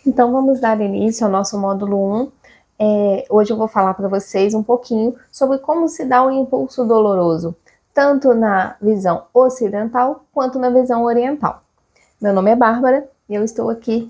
Então vamos dar início ao nosso módulo 1. Hoje eu vou falar para vocês um pouquinho sobre como se dá o impulso doloroso, tanto na visão ocidental quanto na visão oriental. Meu nome é Bárbara e eu estou aqui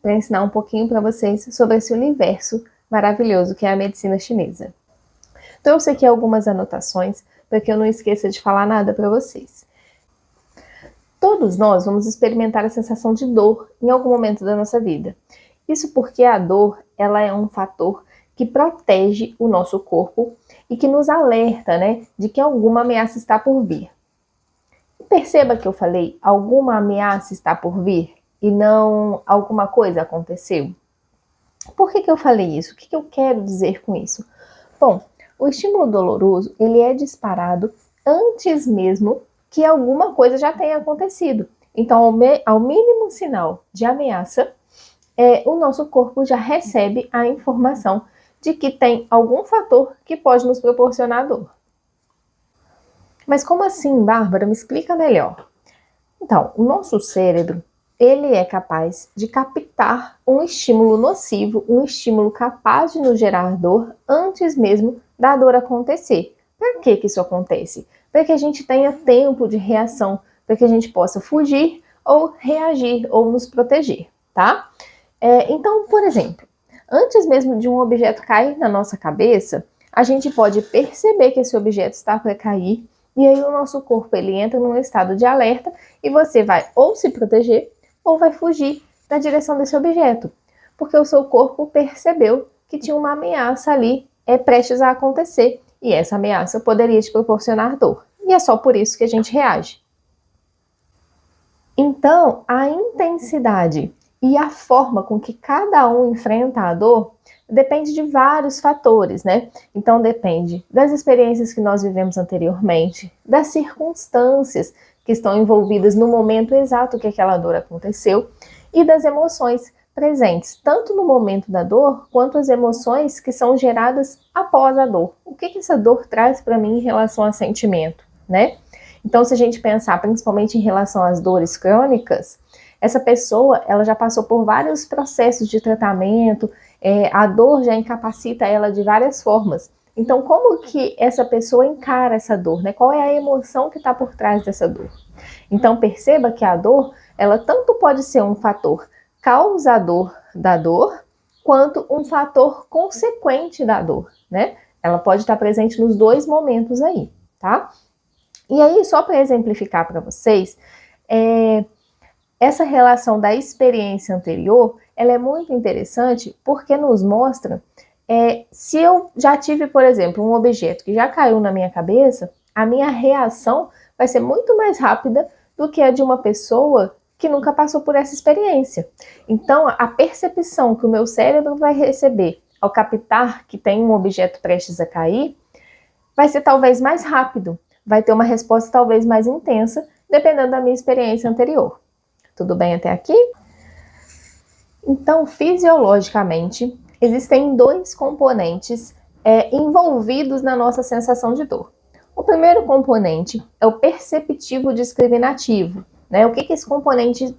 para ensinar um pouquinho para vocês sobre esse universo maravilhoso que é a medicina chinesa. Trouxe aqui algumas anotações para que eu não esqueça de falar nada para vocês. Todos nós vamos experimentar a sensação de dor em algum momento da nossa vida. Isso porque a dor, ela é um fator que protege o nosso corpo e que nos alerta, de que alguma ameaça está por vir. E perceba que eu falei alguma ameaça está por vir e não alguma coisa aconteceu. Por que eu falei isso? O que eu quero dizer com isso? Bom, o estímulo doloroso, ele é disparado antes mesmo que alguma coisa já tenha acontecido. Então, ao mínimo sinal de ameaça, o nosso corpo já recebe a informação de que tem algum fator que pode nos proporcionar dor. Mas como assim, Bárbara? Me explica melhor. Então, o nosso cérebro, ele é capaz de captar um estímulo nocivo, um estímulo capaz de nos gerar dor antes mesmo da dor acontecer. Por que isso acontece? Para que a gente tenha tempo de reação, para que a gente possa fugir ou reagir ou nos proteger, tá? Então, por exemplo, antes mesmo de um objeto cair na nossa cabeça, a gente pode perceber que esse objeto está para cair e aí o nosso corpo ele entra num estado de alerta e você vai ou se proteger ou vai fugir da direção desse objeto, porque o seu corpo percebeu que tinha uma ameaça ali prestes a acontecer e essa ameaça poderia te proporcionar dor. E é só por isso que a gente reage. Então, a intensidade e a forma com que cada um enfrenta a dor depende de vários fatores, Então depende das experiências que nós vivemos anteriormente, das circunstâncias que estão envolvidas no momento exato que aquela dor aconteceu e das emoções presentes, tanto no momento da dor, quanto as emoções que são geradas após a dor. O que essa dor traz para mim em relação a sentimento, Então, se a gente pensar principalmente em relação às dores crônicas, essa pessoa, ela já passou por vários processos de tratamento, a dor já incapacita ela de várias formas. Então, como que essa pessoa encara essa dor, Qual é a emoção que está por trás dessa dor? Então, perceba que a dor, ela tanto pode ser um fator causador da dor, quanto um fator consequente da dor, Ela pode estar presente nos dois momentos aí, tá? E aí, só para exemplificar para vocês, essa relação da experiência anterior, ela é muito interessante porque nos mostra, se eu já tive, por exemplo, um objeto que já caiu na minha cabeça, a minha reação vai ser muito mais rápida do que a de uma pessoa que nunca passou por essa experiência. Então, a percepção que o meu cérebro vai receber ao captar que tem um objeto prestes a cair, vai ser talvez mais rápido, vai ter uma resposta talvez mais intensa, dependendo da minha experiência anterior. Tudo bem até aqui? Então, fisiologicamente, existem dois componentes envolvidos na nossa sensação de dor. O primeiro componente é o perceptivo discriminativo. O que esse componente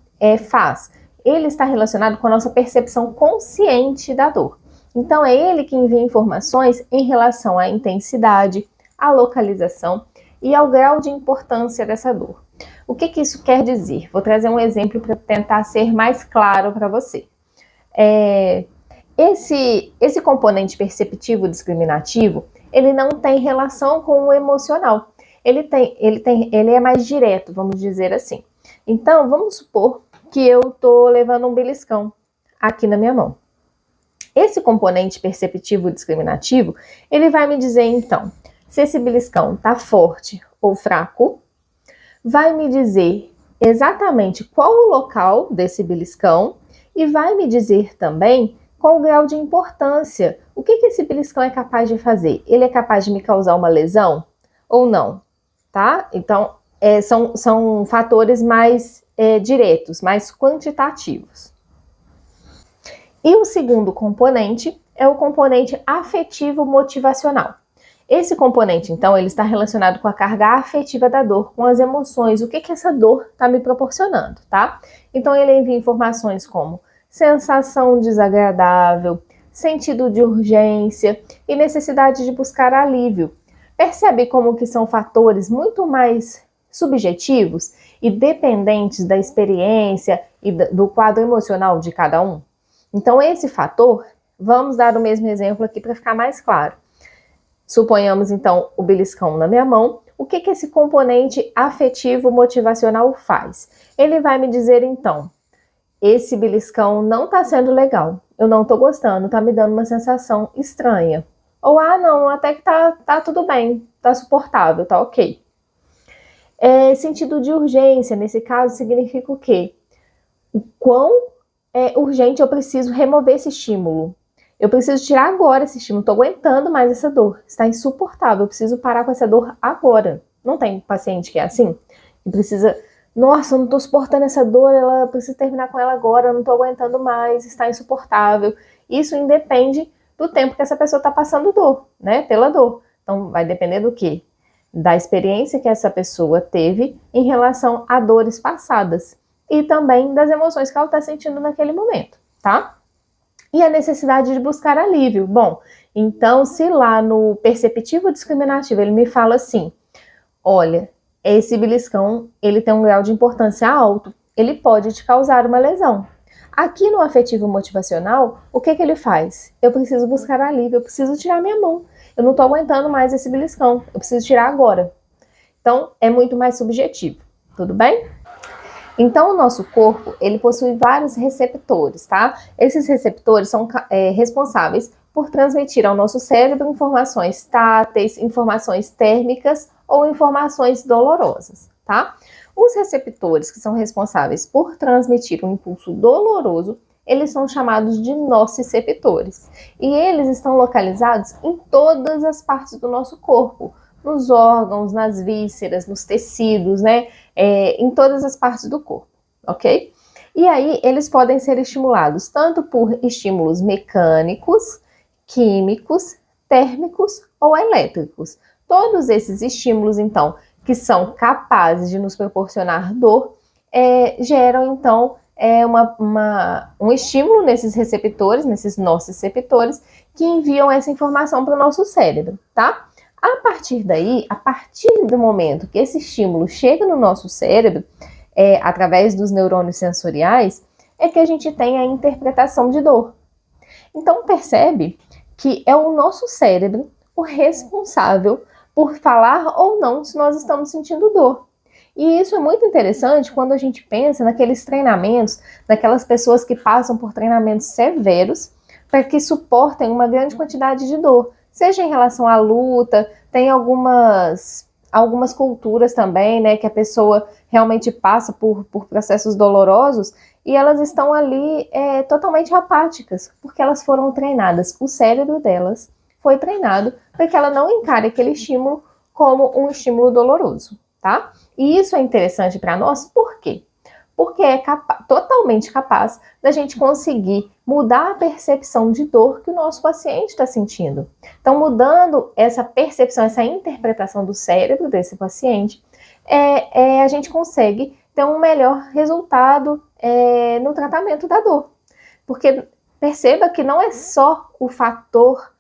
faz? Ele está relacionado com a nossa percepção consciente da dor. Então, é ele que envia informações em relação à intensidade, à localização e ao grau de importância dessa dor. O que isso quer dizer? Vou trazer um exemplo para tentar ser mais claro para você. Esse componente perceptivo discriminativo, ele não tem relação com o emocional. Ele é mais direto, vamos dizer assim. Então, vamos supor que eu estou levando um beliscão aqui na minha mão. Esse componente perceptivo discriminativo, ele vai me dizer, então, se esse beliscão está forte ou fraco, vai me dizer exatamente qual o local desse beliscão e vai me dizer também qual o grau de importância. O que esse beliscão é capaz de fazer? Ele é capaz de me causar uma lesão ou não? Tá? Então, são fatores mais diretos, mais quantitativos. E o segundo componente é o componente afetivo motivacional. Esse componente, então, ele está relacionado com a carga afetiva da dor, com as emoções, o que essa dor está me proporcionando, tá? Então, ele envia informações como sensação desagradável, sentido de urgência e necessidade de buscar alívio. Percebe como que são fatores muito mais subjetivos e dependentes da experiência e do quadro emocional de cada um? Então, esse fator, vamos dar o mesmo exemplo aqui para ficar mais claro. Suponhamos, então, o beliscão na minha mão. O que esse componente afetivo motivacional faz? Ele vai me dizer, então, esse beliscão não está sendo legal, eu não estou gostando, está me dando uma sensação estranha. Ou, não, até que tá tudo bem, tá suportável, tá ok. Sentido de urgência, nesse caso, significa o quê? O quão urgente eu preciso remover esse estímulo. Eu preciso tirar agora esse estímulo, não estou aguentando mais essa dor, está insuportável, eu preciso parar com essa dor agora. Não tem paciente que é assim? Que precisa, nossa, eu não estou suportando essa dor, ela precisa terminar com ela agora, eu não estou aguentando mais, está insuportável. Isso independe do tempo que essa pessoa está passando dor, né? Pela dor. Então, vai depender do quê? Da experiência que essa pessoa teve em relação a dores passadas e também das emoções que ela está sentindo naquele momento, tá? E a necessidade de buscar alívio. Bom, então se lá no perceptivo discriminativo ele me fala assim, olha, esse beliscão, ele tem um grau de importância alto, ele pode te causar uma lesão. Aqui no afetivo motivacional, o que ele faz? Eu preciso buscar alívio, eu preciso tirar minha mão. Eu não estou aguentando mais esse beliscão, eu preciso tirar agora. Então, é muito mais subjetivo, tudo bem? Então, o nosso corpo, ele possui vários receptores, tá? Esses receptores são responsáveis por transmitir ao nosso cérebro informações táteis, informações térmicas ou informações dolorosas, tá? Os receptores que são responsáveis por transmitir um impulso doloroso, eles são chamados de nociceptores. E eles estão localizados em todas as partes do nosso corpo, nos órgãos, nas vísceras, nos tecidos, né? Em todas as partes do corpo, ok? E aí eles podem ser estimulados tanto por estímulos mecânicos, químicos, térmicos ou elétricos. Todos esses estímulos, então, que são capazes de nos proporcionar dor, geram, então, um estímulo nesses receptores, nesses nociceptores, que enviam essa informação para o nosso cérebro, tá? A partir daí, a partir do momento que esse estímulo chega no nosso cérebro, através dos neurônios sensoriais, é que a gente tem a interpretação de dor. Então, percebe que é o nosso cérebro o responsável por falar ou não se nós estamos sentindo dor. E isso é muito interessante quando a gente pensa naqueles treinamentos, naquelas pessoas que passam por treinamentos severos para que suportem uma grande quantidade de dor. Seja em relação à luta, tem algumas culturas também, né, que a pessoa realmente passa por processos dolorosos e elas estão ali totalmente apáticas, porque elas foram treinadas, o cérebro delas foi treinado para que ela não encare aquele estímulo como um estímulo doloroso, tá? E isso é interessante para nós, por quê? Porque é totalmente capaz da gente conseguir mudar a percepção de dor que o nosso paciente está sentindo. Então, mudando essa percepção, essa interpretação do cérebro desse paciente, a gente consegue ter um melhor resultado no tratamento da dor. Porque perceba que não é só o fator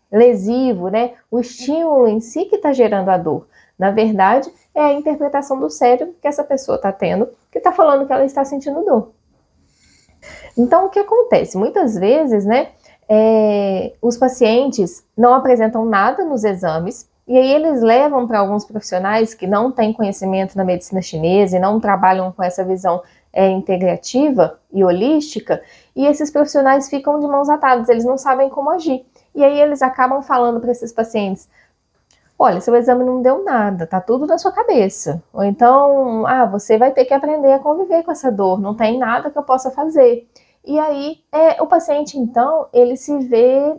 lesivo, né? O estímulo em si que está gerando a dor. Na verdade, é a interpretação do cérebro que essa pessoa está tendo, que está falando que ela está sentindo dor. Então, o que acontece? Muitas vezes, né, os pacientes não apresentam nada nos exames, e aí eles levam para alguns profissionais que não têm conhecimento na medicina chinesa e não trabalham com essa visão integrativa e holística, e esses profissionais ficam de mãos atadas, eles não sabem como agir. E aí eles acabam falando para esses pacientes, olha, seu exame não deu nada, tá tudo na sua cabeça. Ou então, você vai ter que aprender a conviver com essa dor, não tem nada que eu possa fazer. E aí, o paciente, então, ele se vê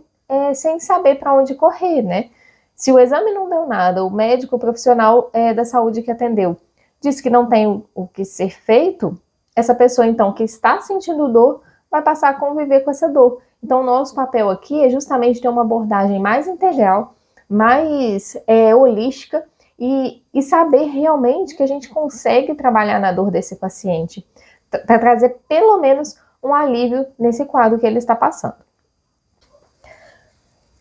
sem saber para onde correr, né? Se o exame não deu nada, o médico, o profissional da saúde que atendeu, disse que não tem o que ser feito, essa pessoa, então, que está sentindo dor, vai passar a conviver com essa dor. Então, o nosso papel aqui é justamente ter uma abordagem mais integral, mais holística e saber realmente que a gente consegue trabalhar na dor desse paciente. para trazer pelo menos um alívio nesse quadro que ele está passando.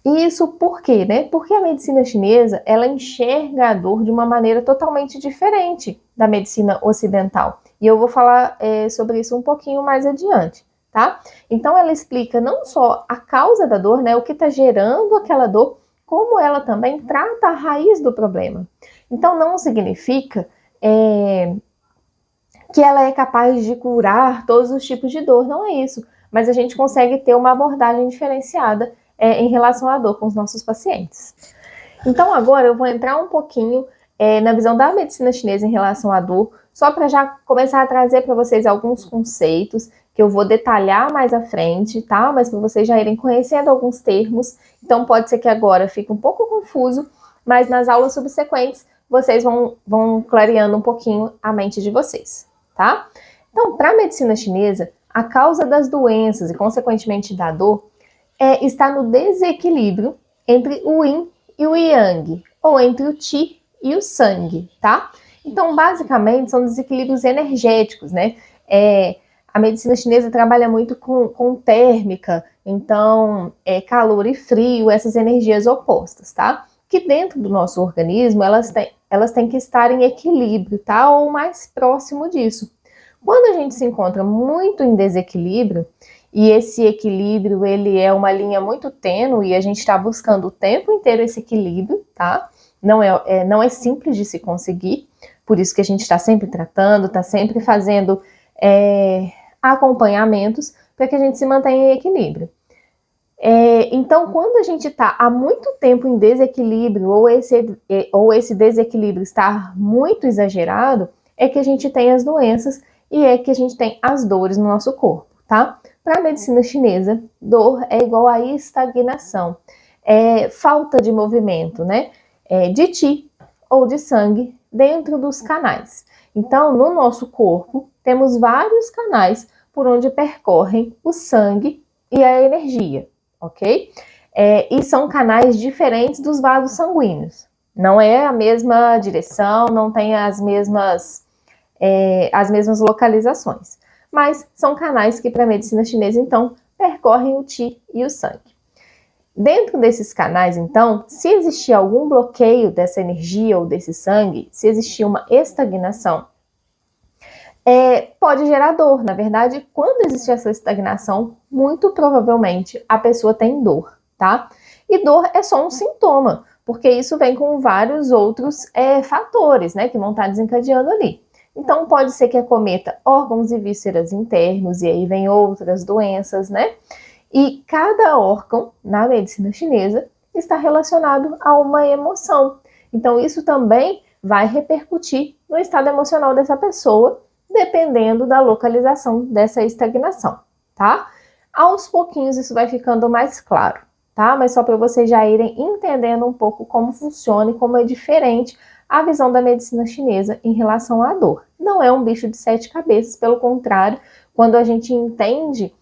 Isso por quê, né? Porque a medicina chinesa, ela enxerga a dor de uma maneira totalmente diferente da medicina ocidental. E eu vou falar sobre isso um pouquinho mais adiante, tá? Então ela explica não só a causa da dor, né? O que está gerando aquela dor, como ela também trata a raiz do problema. Então não significa que ela é capaz de curar todos os tipos de dor, não é isso. Mas a gente consegue ter uma abordagem diferenciada em relação à dor com os nossos pacientes. Então agora eu vou entrar um pouquinho na visão da medicina chinesa em relação à dor, só para já começar a trazer para vocês alguns conceitos que eu vou detalhar mais à frente, tá? Mas para vocês já irem conhecendo alguns termos. Então pode ser que agora fique um pouco confuso, mas nas aulas subsequentes vocês vão clareando um pouquinho a mente de vocês, tá? Então, para a medicina chinesa, a causa das doenças e, consequentemente, da dor está no desequilíbrio entre o yin e o yang, ou entre o qi e o sangue, tá? Então, basicamente, são desequilíbrios energéticos, né? A medicina chinesa trabalha muito com térmica, então, calor e frio, essas energias opostas, tá? Que dentro do nosso organismo, elas têm que estar em equilíbrio, tá? Ou mais próximo disso. Quando a gente se encontra muito em desequilíbrio, e esse equilíbrio, ele é uma linha muito tênue, e a gente está buscando o tempo inteiro esse equilíbrio, tá? Não é simples de se conseguir, por isso que a gente está sempre tratando, está sempre fazendo acompanhamentos para que a gente se mantenha em equilíbrio. Então, quando a gente está há muito tempo em desequilíbrio, ou esse desequilíbrio está muito exagerado, é que a gente tem as doenças e é que a gente tem as dores no nosso corpo, tá? Para a medicina chinesa, dor é igual a estagnação, falta de movimento, né? De qi ou de sangue dentro dos canais. Então, no nosso corpo, temos vários canais por onde percorrem o sangue e a energia, ok? E são canais diferentes dos vasos sanguíneos. Não é a mesma direção, não tem as mesmas localizações. Mas são canais que, para a medicina chinesa, então, percorrem o qi e o sangue. Dentro desses canais, então, se existir algum bloqueio dessa energia ou desse sangue, se existir uma estagnação, pode gerar dor. Na verdade, quando existe essa estagnação, muito provavelmente a pessoa tem dor, tá? E dor é só um sintoma, porque isso vem com vários outros fatores, né, que vão estar desencadeando ali. Então, pode ser que acometa órgãos e vísceras internos, e aí vem outras doenças, né? E cada órgão, na medicina chinesa, está relacionado a uma emoção. Então, isso também vai repercutir no estado emocional dessa pessoa, dependendo da localização dessa estagnação, tá? Aos pouquinhos isso vai ficando mais claro, tá? Mas só para vocês já irem entendendo um pouco como funciona e como é diferente a visão da medicina chinesa em relação à dor. Não é um bicho de 7 cabeças, pelo contrário, quando a gente entende,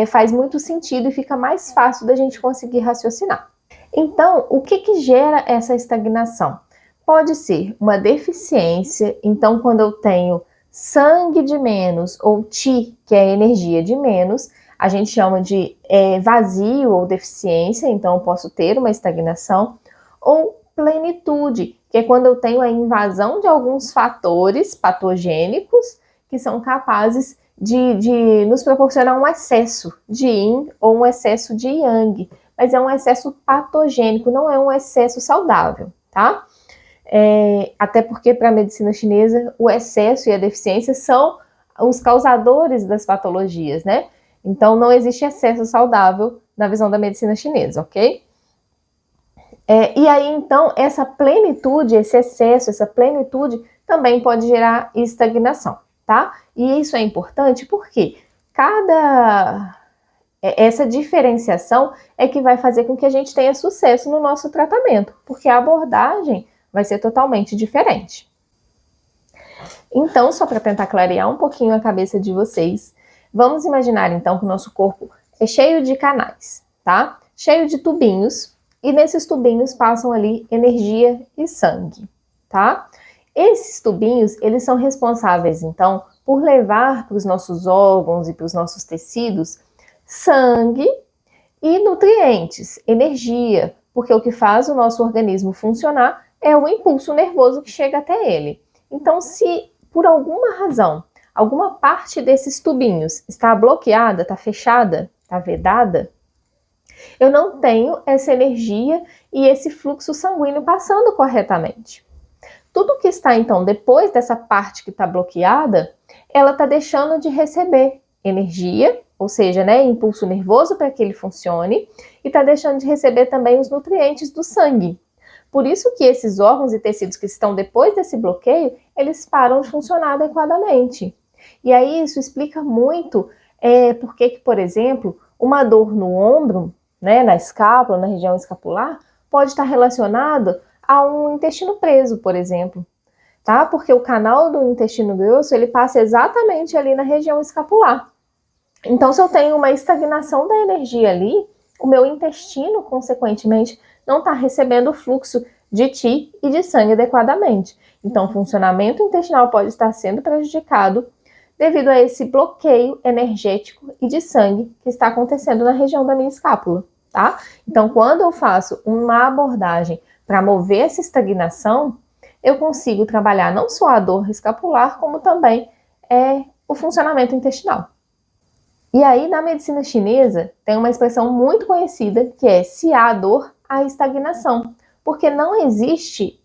faz muito sentido e fica mais fácil da gente conseguir raciocinar. Então, o que gera essa estagnação? Pode ser uma deficiência, então quando eu tenho sangue de menos ou qi, que é energia de menos, a gente chama de vazio ou deficiência, então eu posso ter uma estagnação, ou plenitude, que é quando eu tenho a invasão de alguns fatores patogênicos que são capazes de nos proporcionar um excesso de yin ou um excesso de yang, mas é um excesso patogênico, não é um excesso saudável, tá? Até porque para a medicina chinesa o excesso e a deficiência são os causadores das patologias, né? Então não existe excesso saudável na visão da medicina chinesa, ok? E aí, então, essa plenitude, esse excesso, essa plenitude também pode gerar estagnação, tá? E isso é importante porque essa diferenciação é que vai fazer com que a gente tenha sucesso no nosso tratamento, porque a abordagem vai ser totalmente diferente. Então, só para tentar clarear um pouquinho a cabeça de vocês, vamos imaginar, então, que o nosso corpo é cheio de canais, tá? Cheio de tubinhos, e nesses tubinhos passam ali energia e sangue, tá? Esses tubinhos, eles são responsáveis, então, por levar para os nossos órgãos e para os nossos tecidos sangue e nutrientes, energia, porque o que faz o nosso organismo funcionar é o impulso nervoso que chega até ele. Então, se por alguma razão, alguma parte desses tubinhos está bloqueada, está fechada, está vedada, eu não tenho essa energia e esse fluxo sanguíneo passando corretamente. Tudo que está, então, depois dessa parte que está bloqueada, ela está deixando de receber energia, ou seja, impulso nervoso para que ele funcione, e está deixando de receber também os nutrientes do sangue. Por isso que esses órgãos e tecidos que estão depois desse bloqueio, eles param de funcionar adequadamente. E aí isso explica muito porque que, por exemplo, uma dor no ombro, na escápula, na região escapular, pode estar relacionada a um intestino preso, por exemplo, tá? Porque o canal do intestino grosso, ele passa exatamente ali na região escapular. Então, se eu tenho uma estagnação da energia ali, o meu intestino, consequentemente, não está recebendo o fluxo de Qi e de sangue adequadamente. Então, o funcionamento intestinal pode estar sendo prejudicado devido a esse bloqueio energético e de sangue que está acontecendo na região da minha escápula, tá? Então, quando eu faço uma abordagem para mover essa estagnação, eu consigo trabalhar não só a dor escapular, como também o funcionamento intestinal. E aí, na medicina chinesa, tem uma expressão muito conhecida que é se há dor, há estagnação. Porque não existe,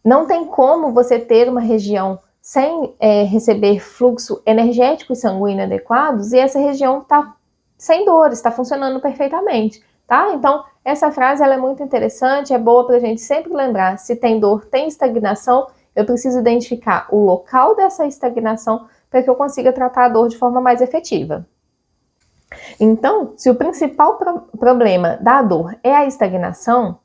não tem como você ter uma região sem receber fluxo energético e sanguíneo adequados e essa região está sem dor, está funcionando perfeitamente, tá? Então, essa frase ela é muito interessante, é boa para a gente sempre lembrar, se tem dor, tem estagnação, eu preciso identificar o local dessa estagnação para que eu consiga tratar a dor de forma mais efetiva. Então, se o principal problema da dor é a estagnação,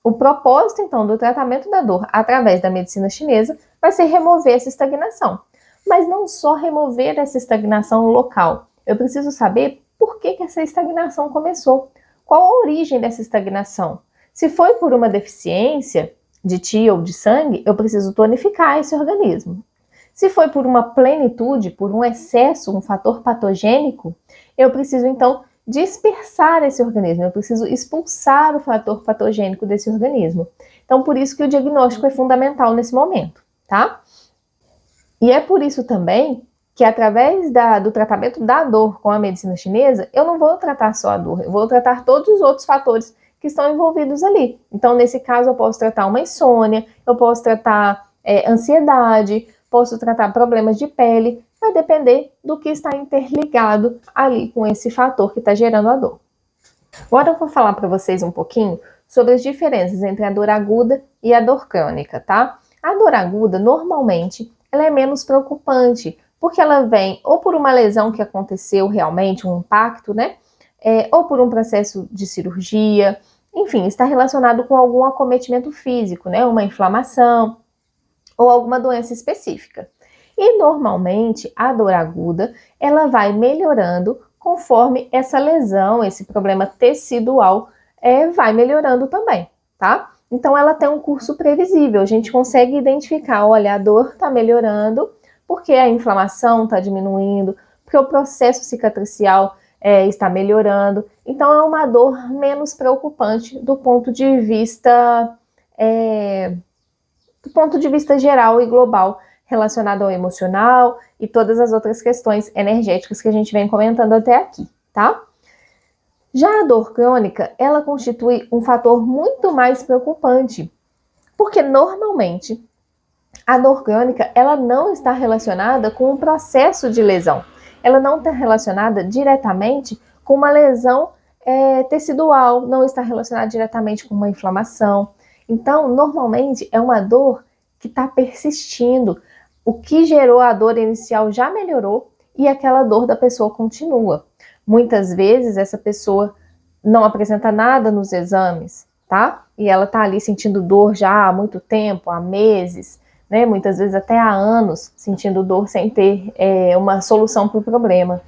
o propósito, então, do tratamento da dor através da medicina chinesa vai ser remover essa estagnação. Mas não só remover essa estagnação local. Eu preciso saber por que essa estagnação começou. Qual a origem dessa estagnação? Se foi por uma deficiência de Qi ou de sangue, eu preciso tonificar esse organismo. Se foi por uma plenitude, por um excesso, um fator patogênico, eu preciso, então, dispersar esse organismo, eu preciso expulsar o fator patogênico desse organismo. Então, por isso que o diagnóstico é fundamental nesse momento, tá? E é por isso também que através do tratamento da dor com a medicina chinesa, eu não vou tratar só a dor, eu vou tratar todos os outros fatores que estão envolvidos ali. Então, nesse caso, eu posso tratar uma insônia, eu posso tratar ansiedade, posso tratar problemas de pele, vai depender do que está interligado ali com esse fator que está gerando a dor. Agora eu vou falar para vocês um pouquinho sobre as diferenças entre a dor aguda e a dor crônica, tá? A dor aguda, normalmente, ela é menos preocupante, porque ela vem ou por uma lesão que aconteceu realmente, um impacto, ou por um processo de cirurgia, enfim, está relacionado com algum acometimento físico, uma inflamação ou alguma doença específica. E normalmente a dor aguda, ela vai melhorando conforme essa lesão, esse problema tecidual vai melhorando também, tá? Então ela tem um curso previsível, a gente consegue identificar, olha, a dor está melhorando porque a inflamação está diminuindo, porque o processo cicatricial está melhorando. Então é uma dor menos preocupante do ponto de vista geral e global, relacionado ao emocional e todas as outras questões energéticas que a gente vem comentando até aqui, tá? Já a dor crônica, ela constitui um fator muito mais preocupante, porque normalmente a dor crônica, ela não está relacionada com o processo de lesão, ela não está relacionada diretamente com uma lesão tecidual, não está relacionada diretamente com uma inflamação. Então, normalmente é uma dor que está persistindo. O que gerou a dor inicial já melhorou e aquela dor da pessoa continua. Muitas vezes essa pessoa não apresenta nada nos exames, tá? E ela tá ali sentindo dor já há muito tempo, há meses, muitas vezes até há anos, sentindo dor sem ter uma solução para o problema.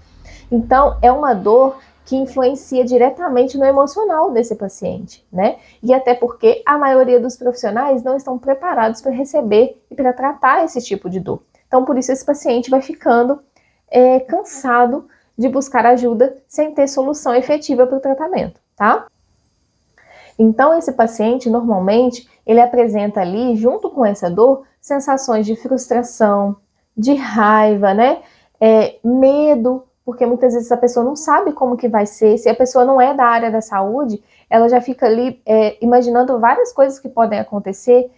Então, é uma dor que influencia diretamente no emocional desse paciente, né? E até porque a maioria dos profissionais não estão preparados para receber e para tratar esse tipo de dor. Então, por isso, esse paciente vai ficando cansado de buscar ajuda sem ter solução efetiva para o tratamento, tá? Então, esse paciente, normalmente, ele apresenta ali, junto com essa dor, sensações de frustração, de raiva, né? Medo, porque muitas vezes a pessoa não sabe como que vai ser. Se a pessoa não é da área da saúde, ela já fica ali imaginando várias coisas que podem acontecer,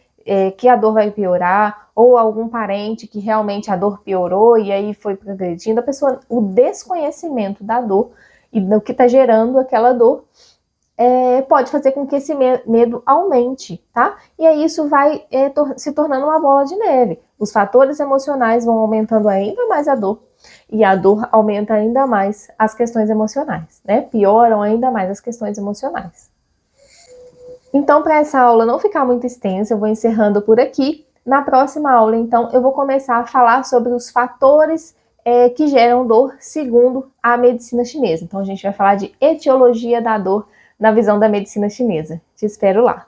que a dor vai piorar, ou algum parente que realmente a dor piorou e aí foi progredindo. A pessoa, o desconhecimento da dor e do que está gerando aquela dor, pode fazer com que esse medo aumente, tá? E aí isso vai se tornando uma bola de neve. Os fatores emocionais vão aumentando ainda mais a dor, e a dor aumenta ainda mais as questões emocionais, né? Pioram ainda mais as questões emocionais. Então, para essa aula não ficar muito extensa, eu vou encerrando por aqui. Na próxima aula, então, eu vou começar a falar sobre os fatores que geram dor segundo a medicina chinesa. Então, a gente vai falar de etiologia da dor na visão da medicina chinesa. Te espero lá.